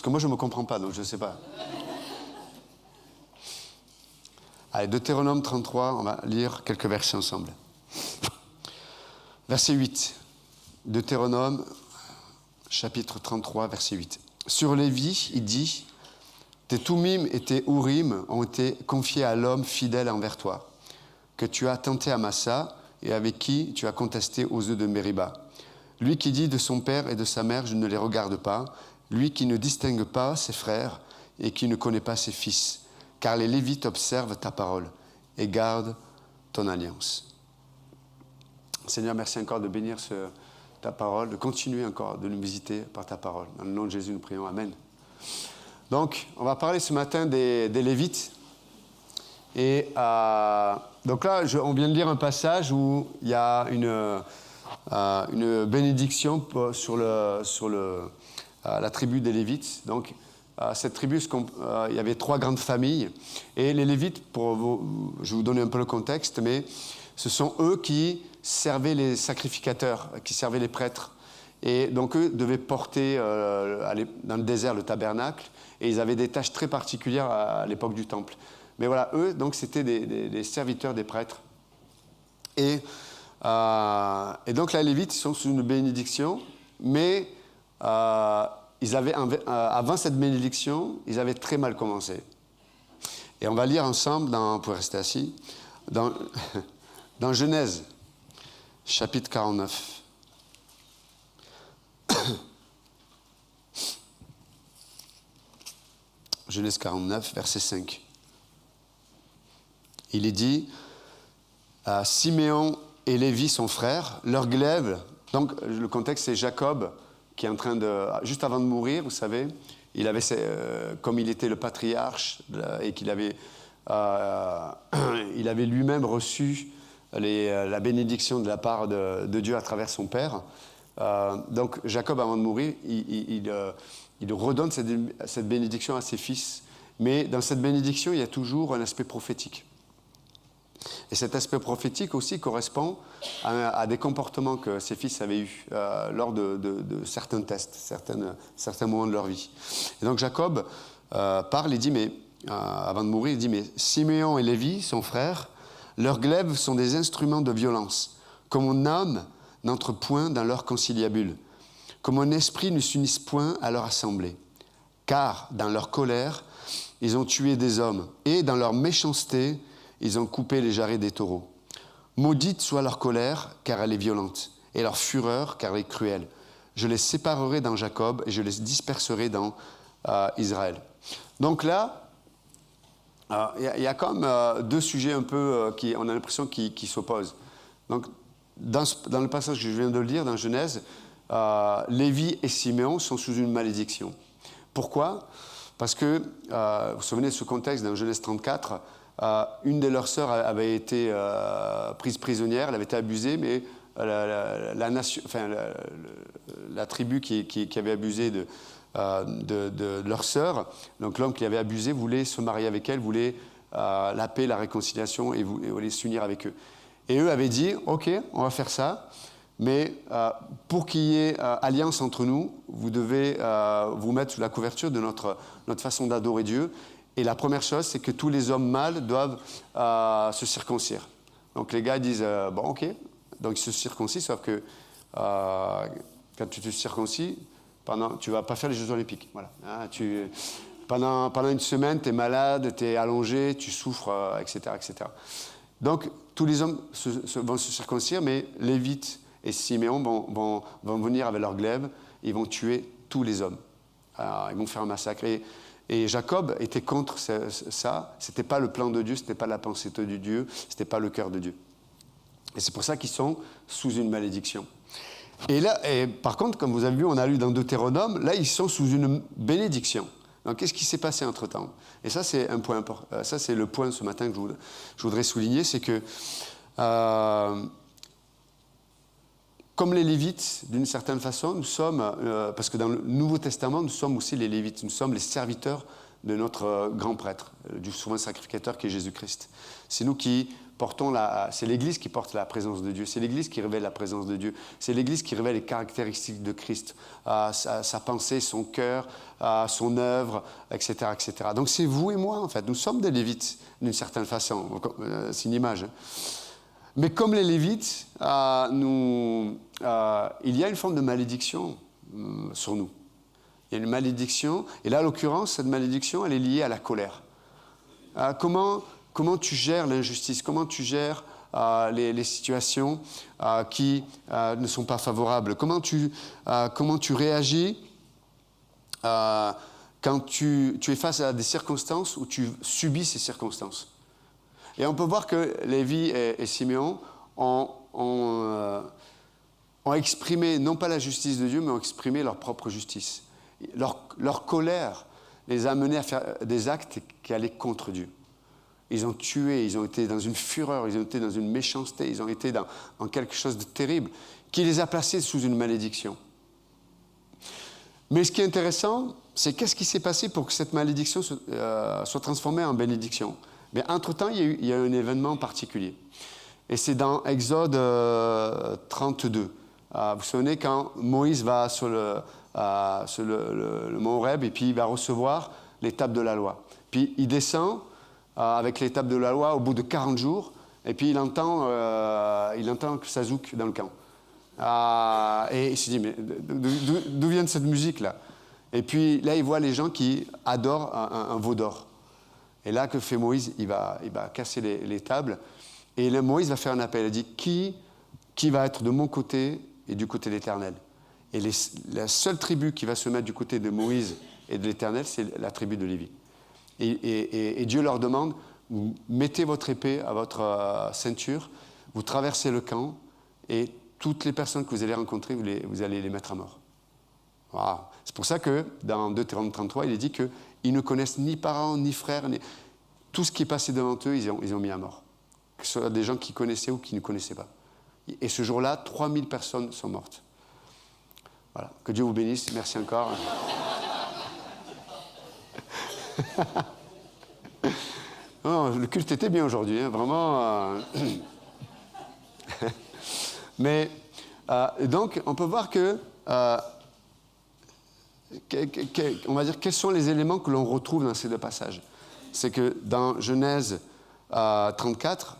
Parce que moi, je ne me comprends pas, donc je ne sais pas. Allez, Deutéronome 33, on va lire quelques versets ensemble. Verset 8. Deutéronome, chapitre 33, verset 8. Sur Lévi, il dit, « Tes Toumim et tes Ourim ont été confiés à l'homme fidèle envers toi, que tu as tenté à Massa et avec qui tu as contesté aux œufs de Mériba. Lui qui dit de son père et de sa mère, je ne les regarde pas, lui qui ne distingue pas ses frères et qui ne connaît pas ses fils, car les Lévites observent ta parole et gardent ton alliance. » Seigneur, merci encore de bénir ta parole, de continuer encore de nous visiter par ta parole. Dans le nom de Jésus, nous prions. Amen. Donc, on va parler ce matin des Lévites. Et donc là, on vient de lire un passage où il y a une bénédiction sur la tribu des Lévites. Donc, cette tribu, il y avait 3 grandes familles. Et les Lévites, je vais vous donner un peu le contexte, mais ce sont eux qui servaient les sacrificateurs, qui servaient les prêtres. Et donc, eux devaient porter dans le désert le tabernacle. Et ils avaient des tâches très particulières à l'époque du temple. Mais voilà, eux, donc, c'était des serviteurs des prêtres. Et donc, les Lévites sont sous une bénédiction, mais ils avaient, avant cette bénédiction, ils avaient très mal commencé. Et on va lire ensemble, vous pouvez rester assis, dans Genèse, chapitre 49. Genèse 49, verset 5. Il est dit, Siméon et Lévi, son frère, leur glaive, donc le contexte c'est Jacob, qui est en train juste avant de mourir, vous savez, il avait, comme il était le patriarche et qu'il avait, il avait lui-même reçu la bénédiction de la part de Dieu à travers son père. Donc Jacob, avant de mourir, il redonne cette bénédiction à ses fils. Mais dans cette bénédiction, il y a toujours un aspect prophétique. Et cet aspect prophétique aussi correspond à des comportements que ses fils avaient eus lors de certains tests, certains moments de leur vie. Et donc Jacob parle, il dit, avant de mourir, il dit, mais Siméon et Lévi, son frère, leurs glaives sont des instruments de violence, comme mon âme n'entre point dans leur conciliabule, comme mon esprit ne s'unisse point à leur assemblée. Car dans leur colère, ils ont tué des hommes, et dans leur méchanceté, ils ont coupé les jarrets des taureaux. Maudite soit leur colère, car elle est violente, et leur fureur, car elle est cruelle. Je les séparerai dans Jacob, et je les disperserai dans Israël. Donc là, il y a comme 2 sujets un peu, on a l'impression qui s'opposent. Donc, dans le passage que je viens de lire, dans Genèse, Lévi et Siméon sont sous une malédiction. Pourquoi ? Parce que, vous vous souvenez de ce contexte, dans Genèse 34, une de leurs sœurs avait été prise prisonnière, elle avait été abusée, mais la tribu qui avait abusé de leur sœur, donc l'homme qui avait abusé voulait se marier avec elle, voulait la paix, la réconciliation et voulait s'unir avec eux. Et eux avaient dit, ok, on va faire ça, mais pour qu'il y ait alliance entre nous, vous devez vous mettre sous la couverture de notre façon d'adorer Dieu. Et la première chose, c'est que tous les hommes mâles doivent se circoncire. Donc les gars disent, bon ok, donc ils se circoncisent, sauf que quand tu te circoncis, tu ne vas pas faire les Jeux Olympiques. Voilà. Hein, pendant une semaine, tu es malade, tu es allongé, tu souffres, etc., etc. Donc tous les hommes vont se circoncire, mais Lévites et Siméon vont venir avec leurs glaives, ils vont tuer tous les hommes. Alors, ils vont faire un massacre. Et Jacob était contre ça. Ce n'était pas le plan de Dieu, ce n'était pas la pensée de Dieu, ce n'était pas le cœur de Dieu. Et c'est pour ça qu'ils sont sous une malédiction. Et là, par contre, comme vous avez vu, on a lu dans Deutéronome, là, ils sont sous une bénédiction. Donc, qu'est-ce qui s'est passé entre-temps ? Et ça, c'est un point important. Ça, c'est le point ce matin que je voudrais souligner, c'est que comme les Lévites, d'une certaine façon, nous sommes, parce que dans le Nouveau Testament, nous sommes aussi les Lévites, nous sommes les serviteurs de notre grand prêtre, du souverain sacrificateur qui est Jésus-Christ. C'est nous qui c'est l'Église qui porte la présence de Dieu, c'est l'Église qui révèle la présence de Dieu, c'est l'Église qui révèle les caractéristiques de Christ, sa pensée, son cœur, son œuvre, etc., etc. Donc c'est vous et moi, en fait. Nous sommes des Lévites, d'une certaine façon. C'est une image. Hein. Mais comme les Lévites, il y a une forme de malédiction sur nous. Il y a une malédiction, et là, en l'occurrence, cette malédiction, elle est liée à la colère. Comment tu gères l'injustice? Comment tu gères les situations qui ne sont pas favorables? Comment tu réagis quand tu es face à des circonstances où tu subis ces circonstances? Et on peut voir que Lévi et Siméon ont exprimé, non pas la justice de Dieu, mais ont exprimé leur propre justice. Leur colère les a menés à faire des actes qui allaient contre Dieu. Ils ont tué, ils ont été dans une fureur, ils ont été dans une méchanceté, ils ont été dans quelque chose de terrible qui les a placés sous une malédiction. Mais ce qui est intéressant, c'est qu'est-ce qui s'est passé pour que cette malédiction soit transformée en bénédiction? Mais entre-temps, il y a eu un événement particulier. Et c'est dans Exode 32. Vous vous souvenez quand Moïse va sur le mont Horeb et puis il va recevoir les tables de la loi. Puis il descend avec les tables de la loi au bout de 40 jours et puis il entend que ça zouk dans le camp. Et il se dit, mais d'où vient cette musique-là? Et puis là, il voit les gens qui adorent un veau d'or. Et là, que fait Moïse? Il va casser les tables. Et là, Moïse va faire un appel. Il dit, qui va être de mon côté et du côté de l'Éternel? Et la seule tribu qui va se mettre du côté de Moïse et de l'Éternel, c'est la tribu de Lévi. Et Dieu leur demande, mettez votre épée à votre ceinture, vous traversez le camp, et toutes les personnes que vous allez rencontrer, vous allez les mettre à mort. Wow. C'est pour ça que dans Deutéronome 33, il est dit qu'ils ne connaissent ni parents, ni frères, tout ce qui est passé devant eux, ils ont mis à mort. Que ce soit des gens qui connaissaient ou qui ne connaissaient pas. Et ce jour-là, 3000 personnes sont mortes. Voilà. Que Dieu vous bénisse. Merci encore. Non, le culte était bien aujourd'hui, hein, vraiment. Mais donc, on peut voir on va dire, quels sont les éléments que l'on retrouve dans ces deux passages. C'est que dans Genèse 34,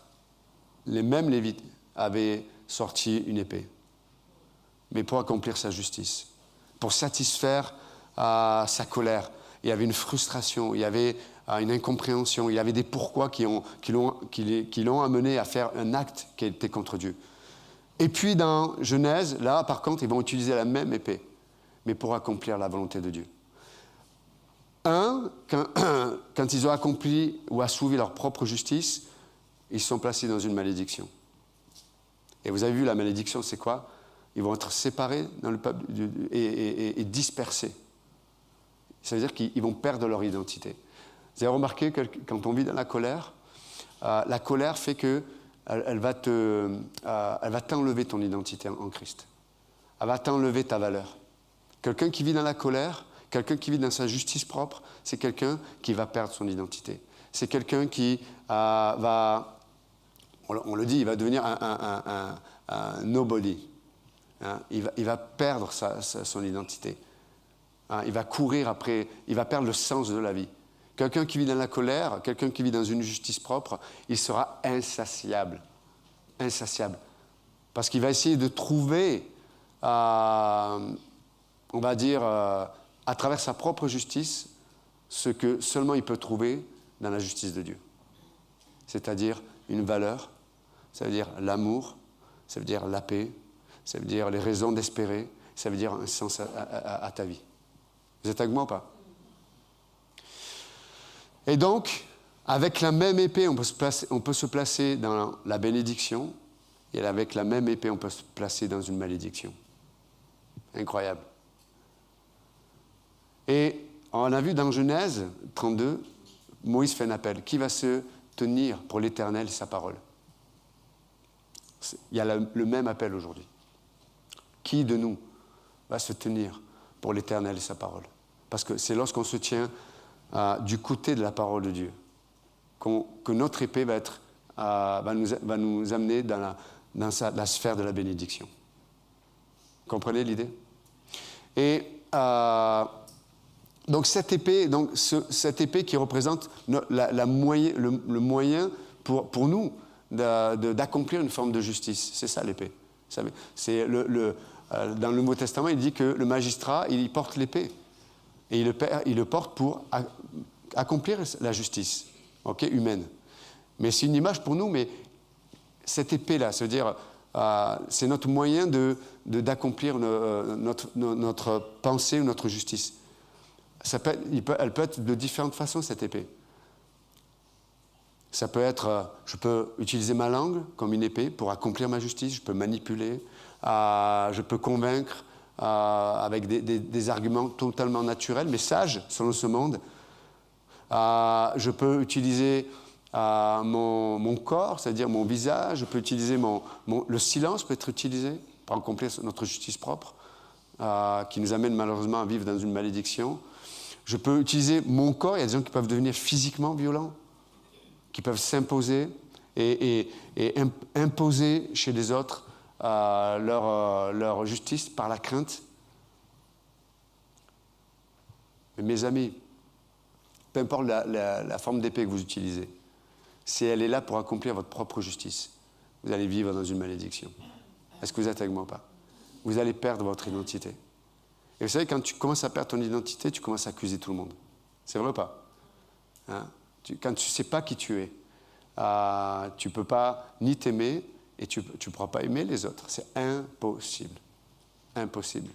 les mêmes Lévites avaient sorti une épée, mais pour accomplir sa justice, pour satisfaire sa colère. Il y avait une frustration, il y avait une incompréhension, il y avait des pourquoi qui l'ont amené à faire un acte qui était contre Dieu. Et puis dans Genèse, là par contre, ils vont utiliser la même épée, mais pour accomplir la volonté de Dieu. Quand ils ont accompli ou assouvi leur propre justice, ils sont placés dans une malédiction. Et vous avez vu, la malédiction, c'est quoi? Ils vont être séparés dans le peuple et dispersés. Ça veut dire qu'ils vont perdre leur identité. Vous avez remarqué que quand on vit dans la colère fait que elle va t'enlever ton identité en Christ. Elle va t'enlever ta valeur. Quelqu'un qui vit dans la colère, quelqu'un qui vit dans sa justice propre, c'est quelqu'un qui va perdre son identité. C'est quelqu'un qui va, on le dit, il va devenir un nobody. Hein, il va perdre son identité. Hein, il va courir après, il va perdre le sens de la vie. Quelqu'un qui vit dans la colère, quelqu'un qui vit dans une justice propre, il sera insatiable. Insatiable. Parce qu'il va essayer de trouver, on va dire, à travers sa propre justice, ce que seulement il peut trouver dans la justice de Dieu. C'est-à-dire une valeur, ça veut dire l'amour, ça veut dire la paix, ça veut dire les raisons d'espérer, ça veut dire un sens à ta vie. Vous êtes avec moi ou pas? Et donc, avec la même épée, on peut se placer dans la bénédiction, et avec la même épée, on peut se placer dans une malédiction. Incroyable. Et on a vu dans Genèse 32, Moïse fait un appel. Qui va se tenir pour l'Éternel et sa parole? Il y a le même appel aujourd'hui. Qui de nous va se tenir pour l'Éternel et sa parole? Parce que c'est lorsqu'on se tient du côté de la parole de Dieu que notre épée va être va nous amener dans la sphère de la bénédiction. Comprenez l'idée? Et donc cette épée qui représente le moyen pour nous d'accomplir une forme de justice. C'est ça l'épée. C'est dans le Nouveau Testament, il dit que le magistrat, il porte l'épée. Et il le porte pour accomplir la justice, humaine. Mais c'est une image pour nous, mais cette épée-là, c'est-à-dire, c'est notre moyen d'accomplir notre pensée ou notre justice. Elle peut être de différentes façons, cette épée. Ça peut être, je peux utiliser ma langue comme une épée pour accomplir ma justice, je peux manipuler, je peux convaincre avec des arguments totalement naturels, mais sages selon ce monde. Je peux utiliser mon corps, c'est-à-dire mon visage, je peux utiliser le silence peut être utilisé pour accomplir notre justice propre, qui nous amène malheureusement à vivre dans une malédiction. Je peux utiliser mon corps, il y a des gens qui peuvent devenir physiquement violents, qui peuvent s'imposer et imposer chez les autres leur justice par la crainte. Mais mes amis, peu importe la forme d'épée que vous utilisez, si elle est là pour accomplir votre propre justice, vous allez vivre dans une malédiction. Est-ce que vous êtes avec moi ou pas? Vous allez perdre votre identité. Et vous savez, quand tu commences à perdre ton identité, tu commences à accuser tout le monde. C'est vrai ou pas? Quand tu ne sais pas qui tu es, tu ne peux pas ni t'aimer et tu ne pourras pas aimer les autres. C'est impossible. Impossible.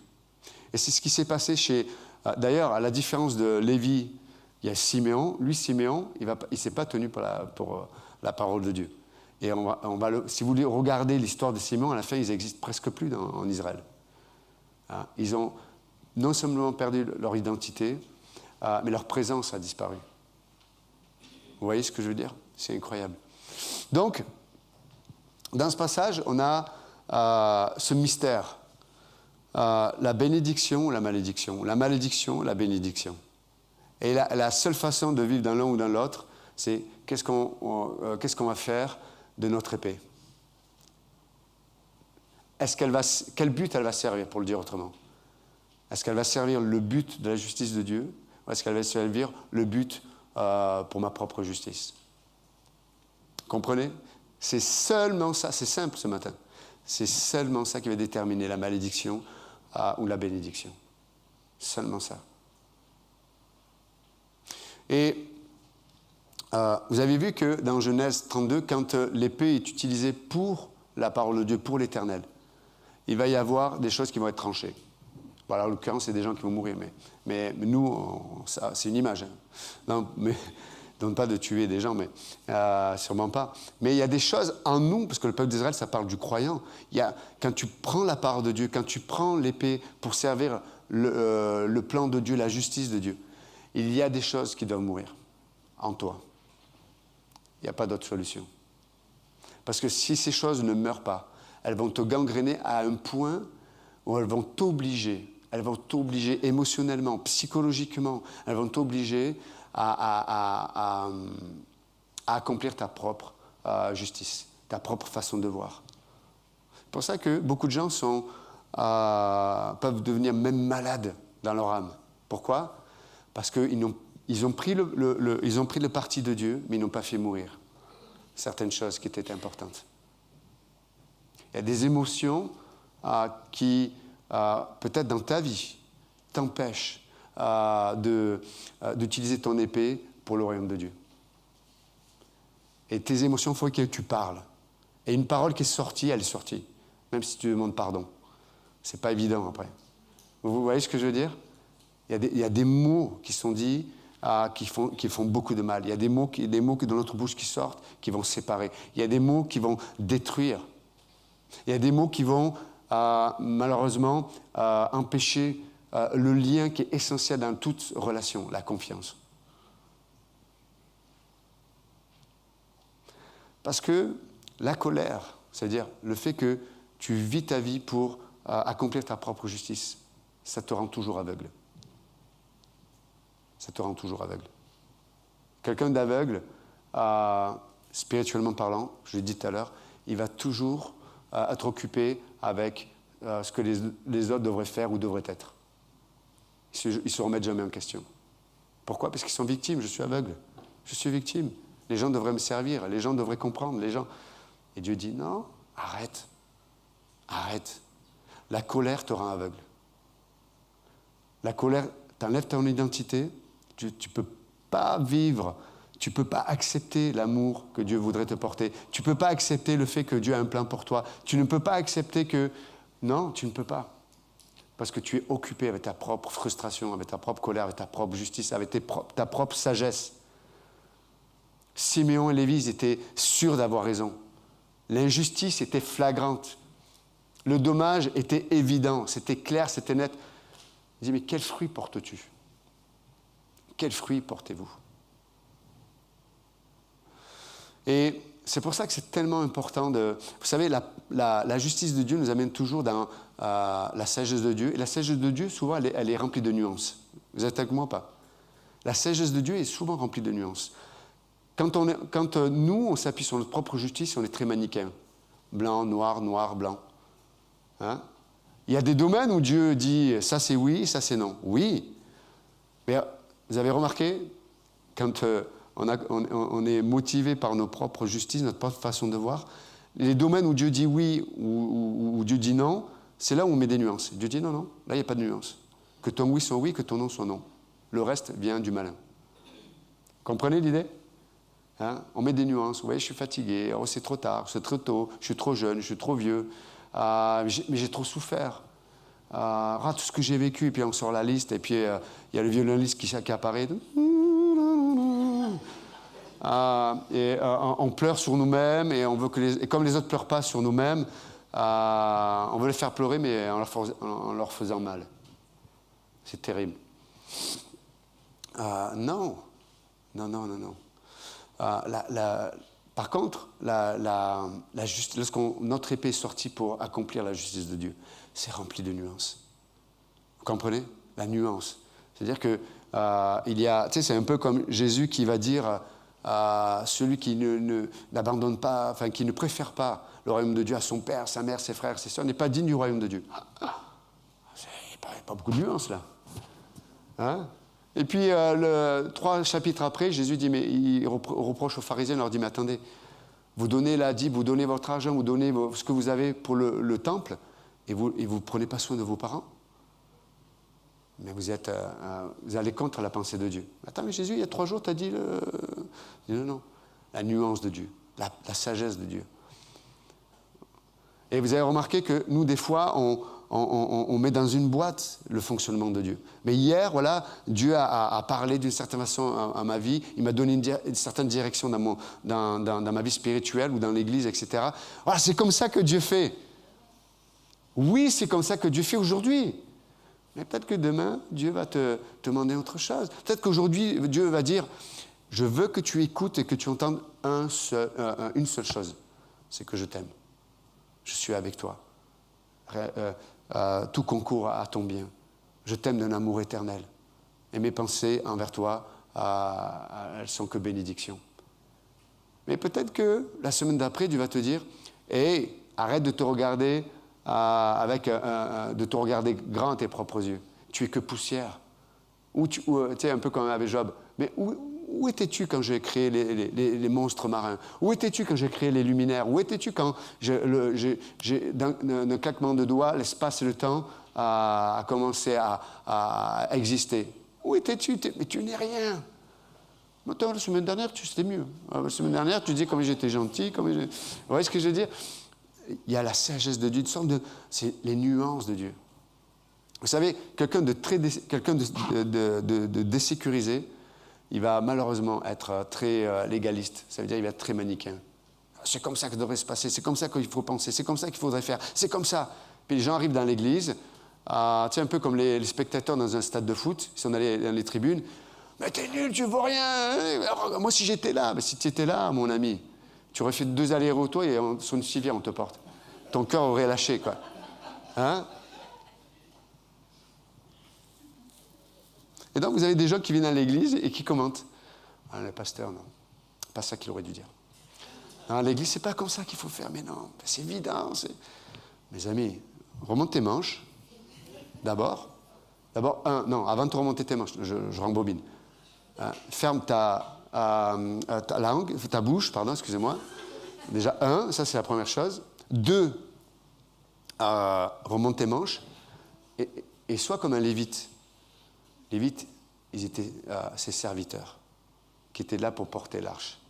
Et c'est ce qui s'est passé d'ailleurs, à la différence de Lévi, il y a Siméon. Lui, Siméon, il ne s'est pas tenu pour la parole de Dieu. Et si vous regardez l'histoire de Siméon, à la fin, ils n'existent presque plus en Israël. Ils ont non seulement perdu leur identité, mais leur présence a disparu. Vous voyez ce que je veux dire? C'est incroyable. Donc, dans ce passage, on a ce mystère. La bénédiction ou la malédiction. La malédiction, la bénédiction. Et la seule façon de vivre dans l'un ou dans l'autre, c'est qu'est-ce qu'on va faire de notre épée? Quel but elle va servir, pour le dire autrement? Est-ce qu'elle va servir le but de la justice de Dieu? Ou est-ce qu'elle va servir le but pour ma propre justice? Comprenez? C'est seulement ça, c'est simple ce matin. C'est seulement ça qui va déterminer la malédiction ou la bénédiction. Seulement ça. Et vous avez vu que dans Genèse 32, quand l'épée est utilisée pour la parole de Dieu, pour l'Éternel, il va y avoir des choses qui vont être tranchées. Voilà, en l'occurrence, c'est des gens qui vont mourir. Mais nous, c'est une image. Hein. Non, mais donc pas de tuer des gens, mais sûrement pas. Mais il y a des choses en nous, parce que le peuple d'Israël, ça parle du croyant. Quand tu prends la parole de Dieu, quand tu prends l'épée pour servir le plan de Dieu, la justice de Dieu, il y a des choses qui doivent mourir en toi. Il n'y a pas d'autre solution. Parce que si ces choses ne meurent pas, elles vont te gangréner à un point où elles vont t'obliger émotionnellement, psychologiquement, elles vont t'obliger à accomplir ta propre justice, ta propre façon de voir. C'est pour ça que beaucoup de gens peuvent devenir même malades dans leur âme. Pourquoi? Parce qu'ils ont pris le parti de Dieu, mais ils n'ont pas fait mourir certaines choses qui étaient importantes. Il y a des émotions qui, peut-être dans ta vie, t'empêchent d'utiliser ton épée pour le royaume de Dieu. Et tes émotions, il faut que tu parles. Et une parole qui est sortie, elle est sortie. Même si tu demandes pardon. C'est pas évident après. Vous voyez ce que je veux dire? Il y a des mots qui sont dits qui font beaucoup de mal. Il y a des mots dans notre bouche qui sortent, qui vont séparer. Il y a des mots qui vont détruire. Il y a des mots qui vont malheureusement empêcher le lien qui est essentiel dans toute relation, la confiance. Parce que la colère, c'est-à-dire le fait que tu vis ta vie pour accomplir ta propre justice, ça te rend toujours aveugle. Ça te rend toujours aveugle. Quelqu'un d'aveugle, spirituellement parlant, je l'ai dit tout à l'heure, il va toujours être occupé avec ce que les autres devraient faire ou devraient être. Ils ne se remettent jamais en question. Pourquoi? Parce qu'ils sont victimes. Je suis aveugle. Je suis victime. Les gens devraient me servir. Les gens devraient comprendre. Les gens... Et Dieu dit, non, arrête. Arrête. La colère te rend aveugle. La colère t'enlève ton identité. Tu ne peux pas vivre. Tu ne peux pas accepter l'amour que Dieu voudrait te porter. Tu ne peux pas accepter le fait que Dieu a un plan pour toi. Tu ne peux pas accepter que... Non, tu ne peux pas. Parce que tu es occupé avec ta propre frustration, avec ta propre colère, avec ta propre justice, avec ta propre sagesse. Siméon et Lévi, ils étaient sûrs d'avoir raison. L'injustice était flagrante. Le dommage était évident, c'était clair, c'était net. Ils disaient, mais quel fruit portes-tu? Quel fruit portez-vous? Et c'est pour ça que c'est tellement important de... Vous savez, la justice de Dieu nous amène toujours dans la sagesse de Dieu. Et la sagesse de Dieu, souvent, elle est remplie de nuances. Vous êtes avec moi ou pas? La sagesse de Dieu est souvent remplie de nuances. Quand nous, on s'appuie sur notre propre justice, on est très manichéen. Blanc, noir, noir, blanc. Hein? Il y a des domaines où Dieu dit, ça c'est oui, ça c'est non. Oui. Mais vous avez remarqué, quand... on est motivé par nos propres justices, notre propre façon de voir. Les domaines où Dieu dit oui ou Dieu dit non, c'est là où on met des nuances. Dieu dit non, non, là il n'y a pas de nuance. Que ton oui soit oui, que ton non soit non. Le reste vient du malin. Comprenez l'idée? Hein? On met des nuances. Oui, je suis fatigué, oh, c'est trop tard, c'est trop tôt, je suis trop jeune, je suis trop vieux, mais j'ai trop souffert. Tout ce que j'ai vécu, et puis on sort la liste, et puis il y a le violoniste qui apparaît. On pleure sur nous-mêmes et on veut et comme les autres ne pleurent pas sur nous-mêmes, on veut les faire pleurer mais en leur faisant mal. C'est terrible. Non. Par contre, lorsque notre épée est sortie pour accomplir la justice de Dieu, c'est rempli de nuances. Vous comprenez? La nuance. C'est-à-dire que c'est un peu comme Jésus qui va dire celui qui n'abandonne pas, enfin qui ne préfère pas le royaume de Dieu à son père, sa mère, ses frères, ses sœurs, n'est pas digne du royaume de Dieu. Il n'y a pas beaucoup de nuances là. Hein? Et puis 3 chapitres après, Jésus dit, mais il reproche aux pharisiens, il leur dit, mais attendez, vous donnez la dîme, vous donnez votre argent, vous donnez ce que vous avez pour le temple, et vous ne prenez pas soin de vos parents. Mais vous allez contre la pensée de Dieu. Attends, mais Jésus, il y a 3 jours, tu as dit non. La nuance de Dieu, la sagesse de Dieu. Et vous avez remarqué que nous, des fois, on met dans une boîte le fonctionnement de Dieu. Mais hier, voilà, Dieu a parlé d'une certaine façon à ma vie. Il m'a donné une certaine direction dans ma vie spirituelle ou dans l'Église, etc. Voilà, c'est comme ça que Dieu fait. Oui, c'est comme ça que Dieu fait aujourd'hui. Mais peut-être que demain, Dieu va te demander autre chose. Peut-être qu'aujourd'hui, Dieu va dire, je veux que tu écoutes et que tu entendes une seule chose, c'est que je t'aime. Je suis avec toi. Tout concourt à ton bien. Je t'aime d'un amour éternel. Et mes pensées envers toi, elles sont que bénédictions. Mais peut-être que la semaine d'après, Dieu va te dire, hey, arrête de te regarder de te regarder grand à tes propres yeux. Tu es que poussière. Tu sais, un peu comme avec Job. Mais où étais-tu quand j'ai créé les monstres marins? Où étais-tu quand j'ai créé les luminaires? Où étais-tu quand, d'un claquement de doigts, l'espace et le temps a commencé à exister? Où étais-tu? Mais tu n'es rien. Maintenant, la semaine dernière, c'était mieux. La semaine dernière, tu dis comme j'étais gentil. Vous voyez ce que je veux dire? Il y a la sagesse de Dieu, c'est les nuances de Dieu. Vous savez, quelqu'un de désécurisé, il va malheureusement être très légaliste. Ça veut dire qu'il va être très manichéen. C'est comme ça que ça devrait se passer, c'est comme ça qu'il faut penser, c'est comme ça qu'il faudrait faire, c'est comme ça. Puis les gens arrivent dans l'église, un peu comme les spectateurs dans un stade de foot, ils sont allés dans les tribunes. Mais t'es nul, tu vaux rien. Alors, moi, si j'étais là, mais si tu étais là, mon ami, tu aurais fait 2 allers-retours et sur une civière, on te porte. Ton cœur aurait lâché, quoi. Hein? Et donc, vous avez des gens qui viennent à l'église et qui commentent. Ah, le pasteur, non. Pas ça qu'il aurait dû dire. Non, l'église, c'est pas comme ça qu'il faut faire. Mais non, c'est évident. Mes amis, remonte tes manches. D'abord, avant de te remonter tes manches, je rembobine. Ferme ta langue, ta bouche, pardon, excusez-moi. Déjà, ça c'est la première chose. 2, remonte tes manches et sois comme un lévite. Lévite, ils étaient ses serviteurs qui étaient là pour porter l'arche.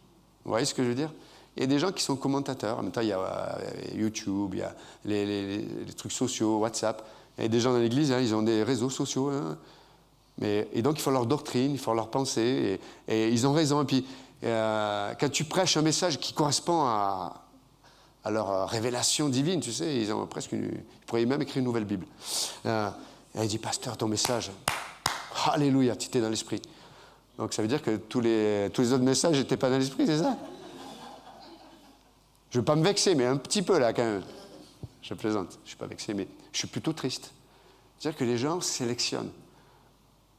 Vous voyez ce que je veux dire? Il y a des gens qui sont commentateurs. En même temps, il y a YouTube, il y a les trucs sociaux, WhatsApp. Il y a des gens dans l'église, ils ont des réseaux sociaux. Et donc, il faut leur doctrine, il faut leur pensée. Et ils ont raison. Et puis, quand tu prêches un message qui correspond à leur révélation divine, tu sais, ils pourraient même écrire une nouvelle Bible. Et il dit, pasteur, ton message, alléluia, tu étais dans l'esprit. Donc, ça veut dire que tous les autres messages n'étaient pas dans l'esprit, c'est ça? Je ne veux pas me vexer, mais un petit peu là quand même. Je plaisante, je ne suis pas vexé, mais je suis plutôt triste. C'est-à-dire que les gens sélectionnent,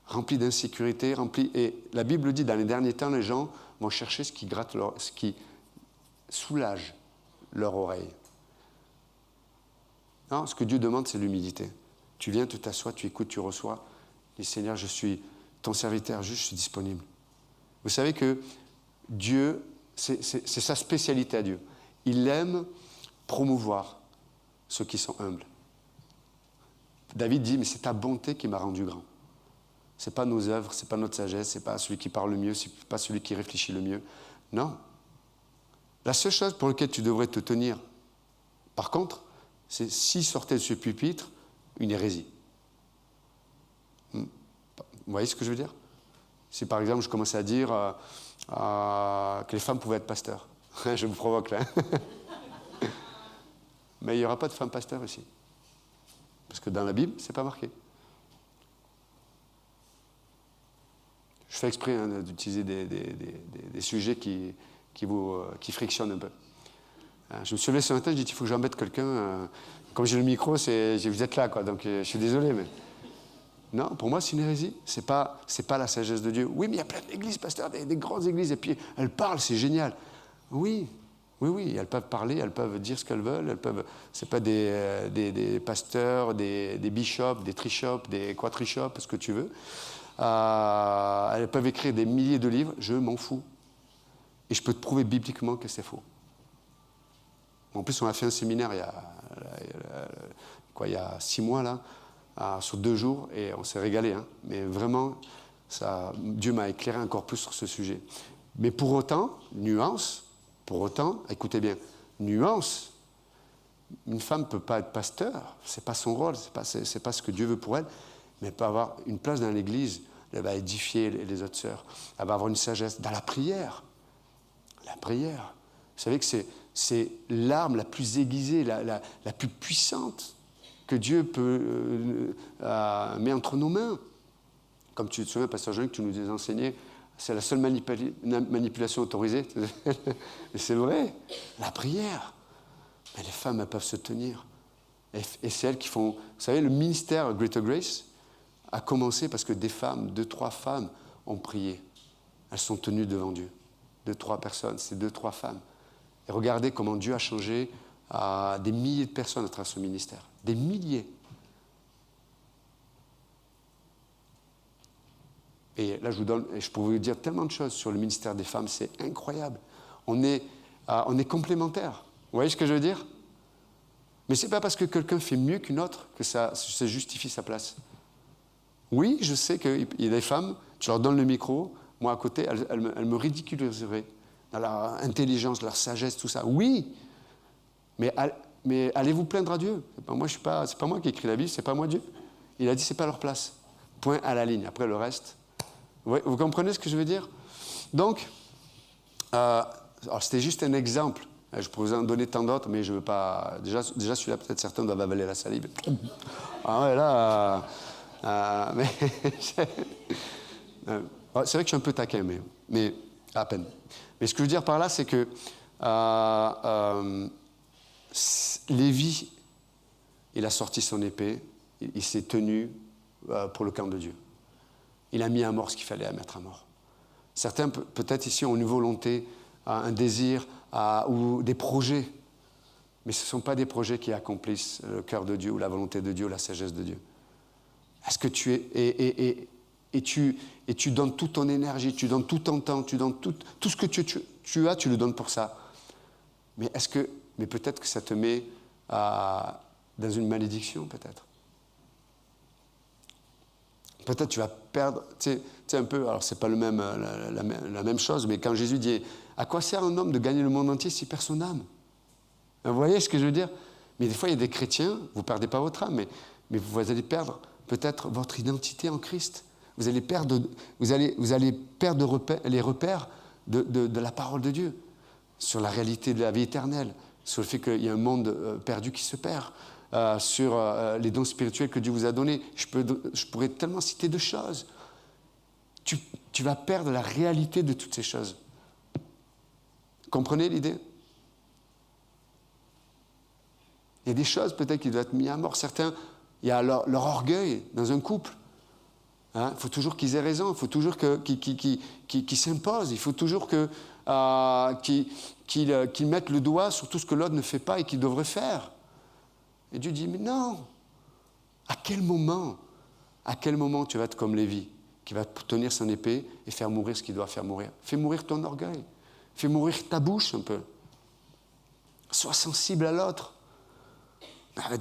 remplis d'insécurité, et la Bible dit, dans les derniers temps, les gens vont chercher ce qui soulage leur oreille. Non, ce que Dieu demande, c'est l'humilité. Tu viens, tu t'assois, tu écoutes, tu reçois. Dis, Seigneur, je suis ton serviteur, juste, je suis disponible. Vous savez que Dieu, c'est sa spécialité à Dieu. Il aime promouvoir ceux qui sont humbles. David dit, mais c'est ta bonté qui m'a rendu grand. Ce n'est pas nos œuvres, ce n'est pas notre sagesse, ce n'est pas celui qui parle le mieux, ce n'est pas celui qui réfléchit le mieux. Non. La seule chose pour laquelle tu devrais te tenir, par contre, c'est s'il sortait de ce pupitre une hérésie. Vous voyez ce que je veux dire? Si par exemple je commençais à dire que les femmes pouvaient être pasteurs. Je vous provoque là. Mais il n'y aura pas de femmes pasteurs ici. Parce que dans la Bible, ce n'est pas marqué. Je fais exprès d'utiliser des sujets qui frictionnent un peu. Je me suis levé ce matin, je dis il faut que j'embête quelqu'un. Comme j'ai le micro, vous êtes là, quoi, donc je suis désolé. Mais... Non, pour moi, c'est une hérésie. C'est pas la sagesse de Dieu. Oui, mais il y a plein d'églises, pasteur, des grandes églises, et puis elles parlent, c'est génial. Oui, elles peuvent parler, elles peuvent dire ce qu'elles veulent, c'est pas des pasteurs, des bishops, des trishops, des quatrishops, ce que tu veux. Elles peuvent écrire des milliers de livres, je m'en fous. Et je peux te prouver bibliquement que c'est faux. En plus, on a fait un séminaire il y a 6 mois, là, sur 2 jours, et on s'est régalé. Mais vraiment, Dieu m'a éclairé encore plus sur ce sujet. Mais pour autant, écoutez bien, nuance, une femme ne peut pas être pasteur, ce n'est pas son rôle, c'est pas ce que Dieu veut pour elle, mais elle peut avoir une place dans l'église, elle va édifier les autres sœurs, elle va avoir une sagesse dans la prière. La prière, vous savez que c'est l'arme la plus aiguisée, la plus puissante que Dieu met entre nos mains. Comme tu te souviens, pasteur Jean, que tu nous as enseigné, c'est la seule manipulation autorisée. Et c'est vrai, la prière. Mais les femmes, elles peuvent se tenir. Et c'est elles qui font... Vous savez, le ministère Greater Grace a commencé parce que des femmes, 2-3 femmes ont prié. Elles sont tenues devant Dieu. 2-3 personnes, c'est 2-3 femmes. Et regardez comment Dieu a changé des milliers de personnes à travers ce ministère. Des milliers. Et là, je pourrais vous dire tellement de choses sur le ministère des femmes, c'est incroyable. On est complémentaires. Vous voyez ce que je veux dire? Mais ce n'est pas parce que quelqu'un fait mieux qu'une autre que ça justifie sa place. Oui, je sais qu'il y a des femmes, tu leur donnes le micro, moi à côté, elles me ridiculiseraient dans leur intelligence, leur sagesse, tout ça. Oui, mais allez vous plaindre à Dieu. C'est pas moi qui écris la Bible, c'est pas moi Dieu. Il a dit c'est pas leur place. Point à la ligne. Après le reste. Vous comprenez ce que je veux dire? Donc, alors c'était juste un exemple. Je pourrais vous en donner tant d'autres, mais je ne veux pas... Déjà celui-là, peut-être certains doivent avaler la salive. Ah ouais, là... mais c'est vrai que je suis un peu taquin, mais à peine. Mais ce que je veux dire par là, c'est que Lévi, il a sorti son épée, il s'est tenu pour le camp de Dieu. Il a mis à mort ce qu'il fallait à mettre à mort. Certains, peut-être ici, ont une volonté, un désir ou des projets. Mais ce ne sont pas des projets qui accomplissent le cœur de Dieu ou la volonté de Dieu ou la sagesse de Dieu. Est-ce que tu es... Et tu donnes toute ton énergie, tu donnes tout ton temps, tu donnes tout ce que tu as, tu le donnes pour ça. Mais peut-être que ça te met dans une malédiction, peut-être. Peut-être tu vas perdre, tu sais un peu, alors c'est pas la même chose, mais quand Jésus dit « À quoi sert un homme de gagner le monde entier s'il perd son âme ?» Vous voyez ce que je veux dire? Mais des fois, il y a des chrétiens, vous ne perdez pas votre âme, mais vous allez perdre peut-être votre identité en Christ. Vous allez perdre les repères de la parole de Dieu, sur la réalité de la vie éternelle, sur le fait qu'il y a un monde perdu qui se perd, sur les dons spirituels que Dieu vous a donnés. Je pourrais tellement citer de choses. Tu vas perdre la réalité de toutes ces choses. Comprenez l'idée? Il y a des choses peut-être qui doivent être mises à mort. Certains, il y a leur orgueil dans un couple. Il faut toujours qu'ils aient raison, il faut toujours qu'ils s'imposent, il faut toujours qu'ils mettent le doigt sur tout ce que l'autre ne fait pas et qu'il devrait faire. Et Dieu dit, mais non, à quel moment tu vas être comme Lévi, qui va tenir son épée et faire mourir ce qu'il doit faire mourir? Fais mourir ton orgueil, fais mourir ta bouche un peu. Sois sensible à l'autre.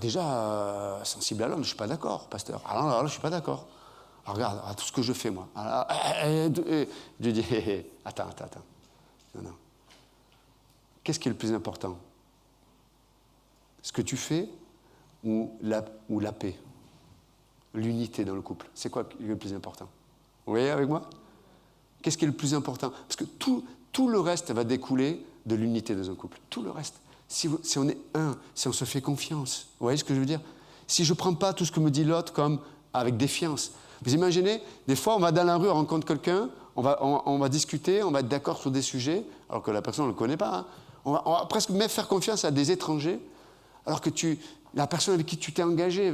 Déjà, sensible à l'homme, je ne suis pas d'accord, pasteur. Alors là, je ne suis pas d'accord. Alors, regarde, tout ce que je fais, moi. Dieu dit, attends. Non. Qu'est-ce qui est le plus important? Ce que tu fais ou la paix? L'unité dans le couple. C'est quoi le plus important? Vous voyez avec moi? Qu'est-ce qui est le plus important? Parce que tout le reste va découler de l'unité dans un couple. Tout le reste. Si on est un, si on se fait confiance. Vous voyez ce que je veux dire? Si je ne prends pas tout ce que me dit l'autre comme avec défiance. Vous imaginez, des fois, on va dans la rue, on rencontre quelqu'un, on va discuter, on va être d'accord sur des sujets, alors que la personne, on ne le connaît pas. Hein. On va presque même faire confiance à des étrangers, alors que la personne avec qui tu t'es engagé,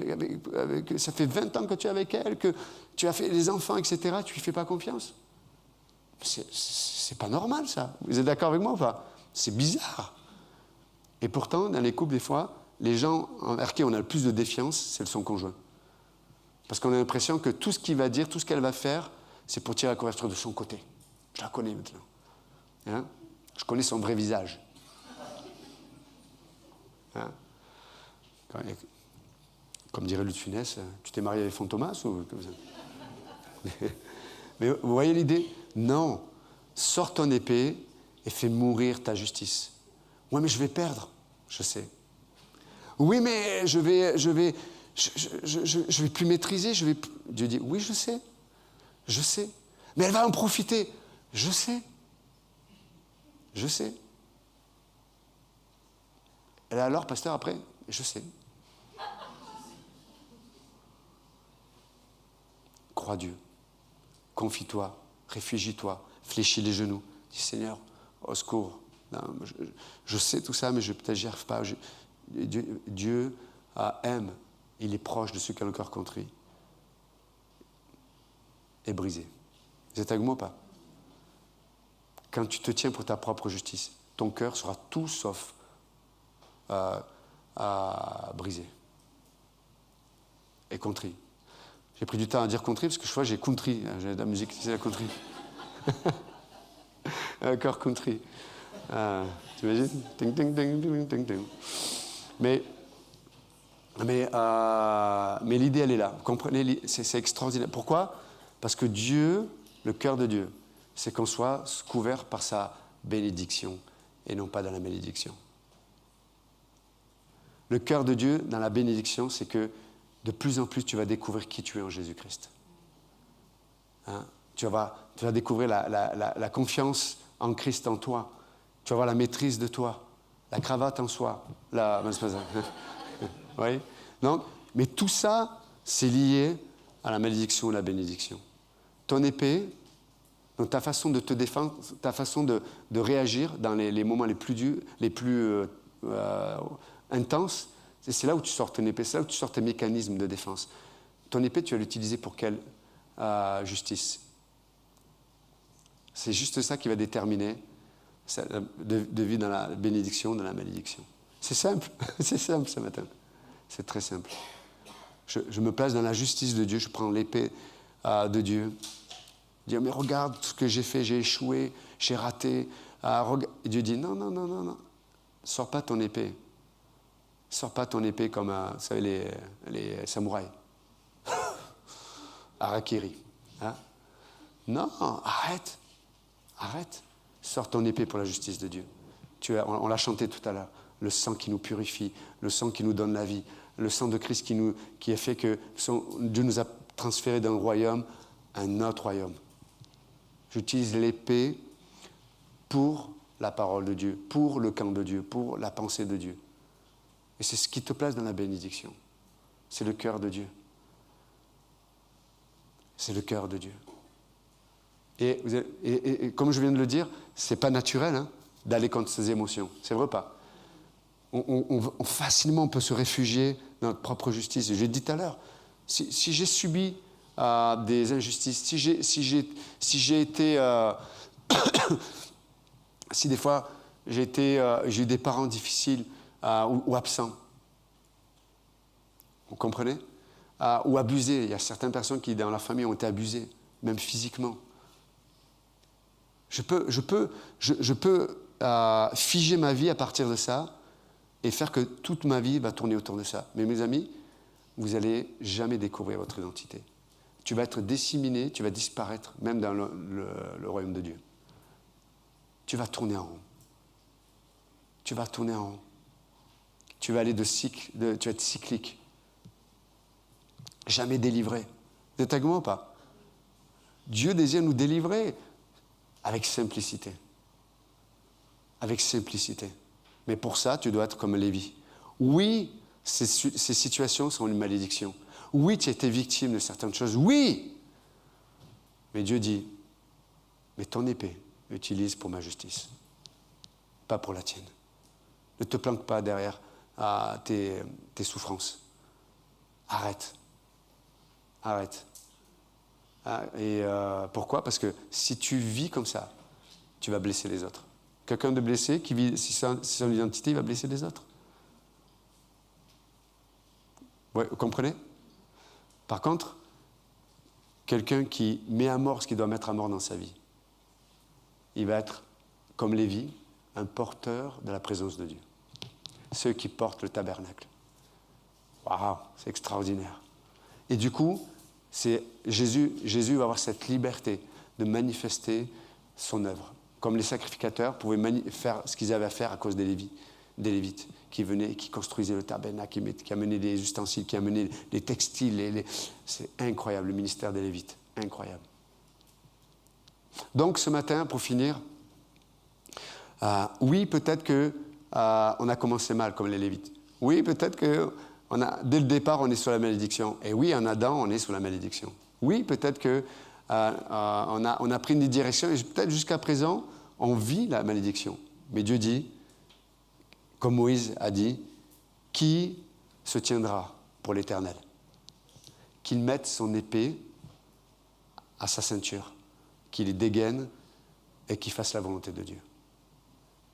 ça fait 20 ans que tu es avec elle, que tu as fait des enfants, etc., tu ne lui fais pas confiance. C'est pas normal, ça. Vous êtes d'accord avec moi ou pas? C'est bizarre. Et pourtant, dans les couples, des fois, les gens envers qui on a le plus de défiance, c'est son conjoint. Parce qu'on a l'impression que tout ce qu'il va dire, tout ce qu'elle va faire, c'est pour tirer la couverture de son côté. Je la connais maintenant. Hein? Je connais son vrai visage. Hein? Comme dirait Luc Funès, tu t'es marié avec Fantomas ou... Mais vous voyez l'idée? Non. Sors ton épée et fais mourir ta justice. Oui, mais je vais perdre. Je sais. Oui, mais je vais plus maîtriser. Dieu dit, oui, je sais. Mais elle va en profiter. Je sais. Et alors, pasteur, après, je sais. Crois Dieu. Confie-toi. Réfugie-toi. Fléchis les genoux. Dis, Seigneur, au secours. Non, je sais tout ça, mais peut-être j'y arrive pas. Dieu aime. Il est proche de ceux qui ont le cœur contrit et brisé. Vous êtes avec moi ou pas? Quand tu te tiens pour ta propre justice, ton cœur sera tout sauf brisé et contrit. J'ai pris du temps à dire contrit parce que je vois j'ai country. J'ai de la musique, c'est la country. Un cœur country. Tu imagines? Ting, ting, ting, ting, ting, ting. Mais l'idée, elle est là. Vous comprenez? C'est extraordinaire. Pourquoi? Parce que Dieu, le cœur de Dieu, c'est qu'on soit couvert par sa bénédiction et non pas dans la malédiction. Le cœur de Dieu, dans la bénédiction, c'est que de plus en plus, tu vas découvrir qui tu es en Jésus-Christ. Hein? Tu vas découvrir la confiance en Christ en toi. Tu vas avoir la maîtrise de toi, la cravate en soi. Oui. Donc, mais tout ça, c'est lié à la malédiction et la bénédiction. Ton épée, donc ta façon de te défendre, ta façon de réagir dans les moments les plus durs, les plus intenses, c'est là où tu sors ton épée, c'est là où tu sors tes mécanismes de défense. Ton épée, tu vas l'utiliser pour quelle justice? C'est juste ça qui va déterminer de vivre dans la bénédiction, dans la malédiction. C'est simple, c'est simple ce matin. C'est très simple. Je me place dans la justice de Dieu, je prends l'épée de Dieu. Dire, mais regarde tout ce que j'ai fait, j'ai échoué, j'ai raté. Et Dieu dit, non, non, non, non, non. Sors pas ton épée. Sors pas ton épée comme, vous savez, les samouraïs. Harakiri. Hein? Non, arrête. Arrête. Sors ton épée pour la justice de Dieu. On l'a chanté tout à l'heure. Le sang qui nous purifie, le sang qui nous donne la vie, le sang de Christ qui a fait que Dieu nous a transférés d'un royaume à un autre royaume. J'utilise l'épée pour la parole de Dieu, pour le camp de Dieu, pour la pensée de Dieu. Et c'est ce qui te place dans la bénédiction. C'est le cœur de Dieu. C'est le cœur de Dieu. Et comme je viens de le dire, ce n'est pas naturel hein, d'aller contre ses émotions. C'est vrai ou pas? Facilement, on peut se réfugier dans notre propre justice. Et je l'ai dit tout à l'heure, si j'ai subi des injustices, si j'ai été... si des fois j'ai eu des parents difficiles ou absents, vous comprenez? Ou abusés. Il y a certaines personnes qui, dans la famille, ont été abusées, même physiquement. Je peux figer ma vie à partir de ça et faire que toute ma vie va tourner autour de ça. Mais mes amis, vous n'allez jamais découvrir votre identité. Tu vas être disséminé, tu vas disparaître, même dans le royaume de Dieu. Tu vas tourner en rond. Tu vas tourner en rond. Tu vas aller tu vas être cyclique. Jamais délivré. Vous êtes avec moi ou pas? Dieu désire nous délivrer avec simplicité. Avec simplicité. Mais pour ça, tu dois être comme Lévi. Oui, ces situations sont une malédiction. Oui, tu as été victime de certaines choses. Oui! Mais Dieu dit, mais ton épée, utilise pour ma justice. Pas pour la tienne. Ne te planque pas derrière tes souffrances. Arrête. Arrête. Et pourquoi? Parce que si tu vis comme ça, tu vas blesser les autres. Quelqu'un de blessé qui vit son identité, il va blesser les autres. Ouais, vous comprenez? Par contre, quelqu'un qui met à mort ce qu'il doit mettre à mort dans sa vie, il va être, comme Lévi, un porteur de la présence de Dieu. Ceux qui portent le tabernacle. Waouh, c'est extraordinaire. Et du coup, Jésus va avoir cette liberté de manifester son œuvre. Comme les sacrificateurs pouvaient faire ce qu'ils avaient à faire à cause des Lévites qui venaient, qui construisaient le tabernacle, qui amenaient des ustensiles, qui amenaient les textiles. C'est incroyable, le ministère des Lévites. Incroyable. Donc, ce matin, pour finir, oui, peut-être qu'on a commencé mal comme les Lévites. Oui, peut-être que dès le départ, on est sous la malédiction. Et oui, en Adam, on est sous la malédiction. Oui, peut-être qu'on a pris une direction et peut-être jusqu'à présent, on vit la malédiction. Mais Dieu dit, comme Moïse a dit, qui se tiendra pour l'Éternel? Qu'il mette son épée à sa ceinture, qu'il les dégaine et qu'il fasse la volonté de Dieu.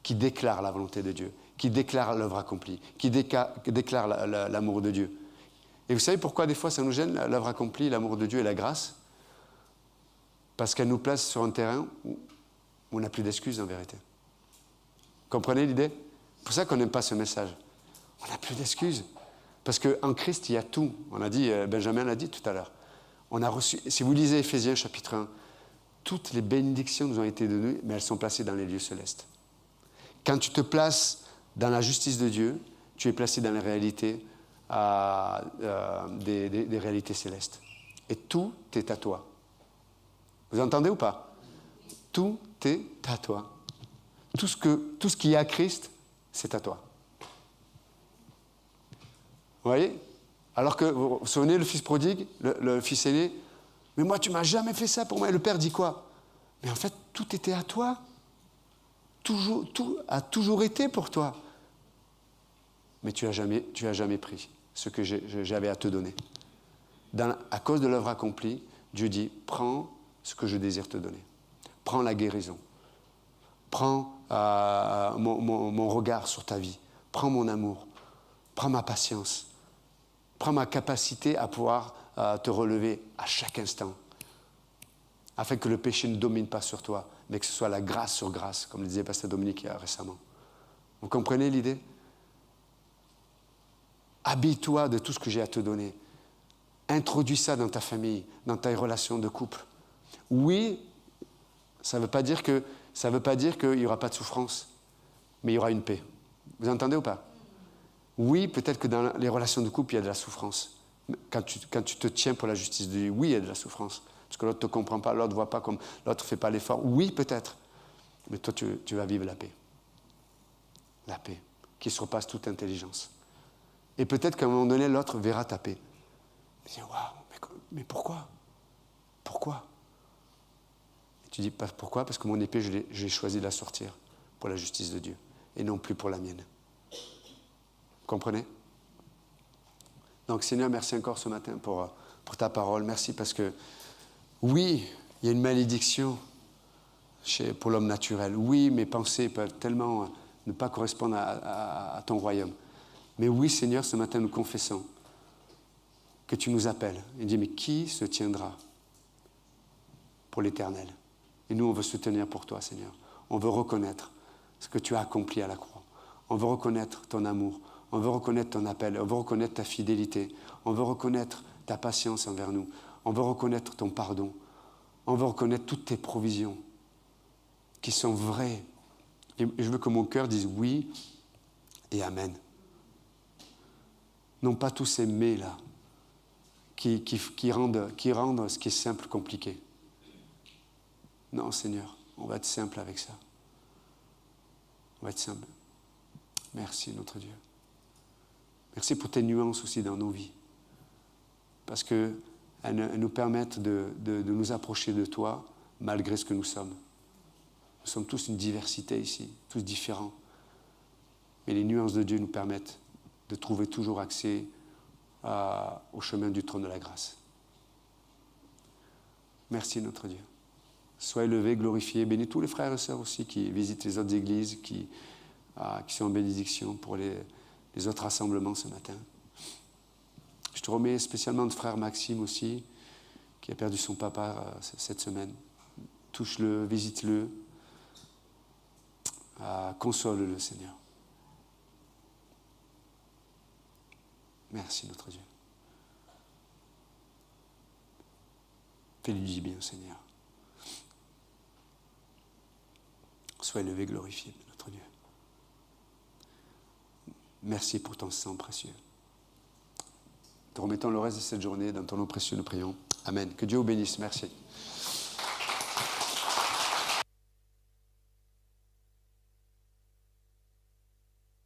Qui déclare la volonté de Dieu, qui déclare l'œuvre accomplie, qui déclare l'amour de Dieu. Et vous savez pourquoi des fois ça nous gêne, l'œuvre accomplie, l'amour de Dieu et la grâce? Parce qu'elle nous place sur un terrain où on n'a plus d'excuses en vérité. Comprenez l'idée? C'est pour ça qu'on n'aime pas ce message. On n'a plus d'excuses. Parce qu'en Christ, il y a tout. On a dit, Benjamin l'a dit tout à l'heure. On a reçu, si vous lisez Éphésiens chapitre 1, toutes les bénédictions nous ont été données, mais elles sont placées dans les lieux célestes. Quand tu te places dans la justice de Dieu, tu es placé dans les réalités, des réalités célestes. Et tout est à toi. Vous entendez ou pas? Tout est à toi. Tout ce qui est à Christ, c'est à toi. Vous voyez? Alors que, vous vous souvenez, le fils prodigue, le fils aîné, mais moi, tu ne m'as jamais fait ça pour moi. Et le père dit quoi? Mais en fait, tout était à toi. Tout a toujours été pour toi. Mais tu n'as jamais pris ce que j'avais à te donner. À cause de l'œuvre accomplie, Dieu dit, prends ce que je désire te donner. Prends la guérison. Prends mon regard sur ta vie. Prends mon amour. Prends ma patience. Prends ma capacité à pouvoir te relever à chaque instant. Afin que le péché ne domine pas sur toi, mais que ce soit la grâce sur grâce, comme le disait Pasteur Dominique récemment. Vous comprenez l'idée? Habille-toi de tout ce que j'ai à te donner. Introduis ça dans ta famille, dans tes relations de couple. Oui, ça ne veut pas dire qu'il n'y aura pas de souffrance, mais il y aura une paix. Vous entendez ou pas? Oui, peut-être que dans les relations de couple, il y a de la souffrance. Quand tu te tiens pour la justice de Dieu, oui, il y a de la souffrance. Parce que l'autre ne te comprend pas, l'autre ne voit pas comme, l'autre ne fait pas l'effort. Oui, peut-être. Mais toi, tu vas vivre la paix. La paix, qui surpasse toute intelligence. Et peut-être qu'à un moment donné, l'autre verra ta paix. Il dit, waouh, mais pourquoi? Pourquoi? Et tu dis, pourquoi? Parce que mon épée, j'ai choisi de la sortir pour la justice de Dieu, et non plus pour la mienne. Vous comprenez? Donc, Seigneur, merci encore ce matin pour ta parole. Merci parce que, oui, il y a une malédiction pour l'homme naturel. Oui, mes pensées peuvent tellement ne pas correspondre à ton royaume. Mais oui, Seigneur, ce matin, nous confessons que tu nous appelles. Et dis, mais qui se tiendra pour l'éternel? Et nous, on veut se tenir pour toi, Seigneur. On veut reconnaître ce que tu as accompli à la croix. On veut reconnaître ton amour. On veut reconnaître ton appel. On veut reconnaître ta fidélité. On veut reconnaître ta patience envers nous. On veut reconnaître ton pardon. On veut reconnaître toutes tes provisions qui sont vraies. Et je veux que mon cœur dise oui et amen. Non pas tous ces mais-là qui rendent ce qui est simple compliqué. Non, Seigneur, on va être simple avec ça. On va être simple. Merci, notre Dieu. Merci pour tes nuances aussi dans nos vies. Parce qu'elles nous permettent de nous approcher de toi malgré ce que nous sommes. Nous sommes tous une diversité ici, tous différents. Mais les nuances de Dieu nous permettent de trouver toujours accès au chemin du trône de la grâce. Merci, notre Dieu. Sois élevé, glorifié. Bénis tous les frères et sœurs aussi qui visitent les autres églises, qui sont en bénédiction pour les autres rassemblements ce matin. Je te remets spécialement notre frère Maxime aussi, qui a perdu son papa cette semaine. Touche-le, visite-le, console-le, Seigneur. Merci, notre Dieu. Fais-lui du bien, Seigneur. Sois élevé, glorifié, notre Dieu. Merci pour ton sang précieux. Te remettons le reste de cette journée dans ton nom précieux, nous prions. Amen. Que Dieu vous bénisse. Merci.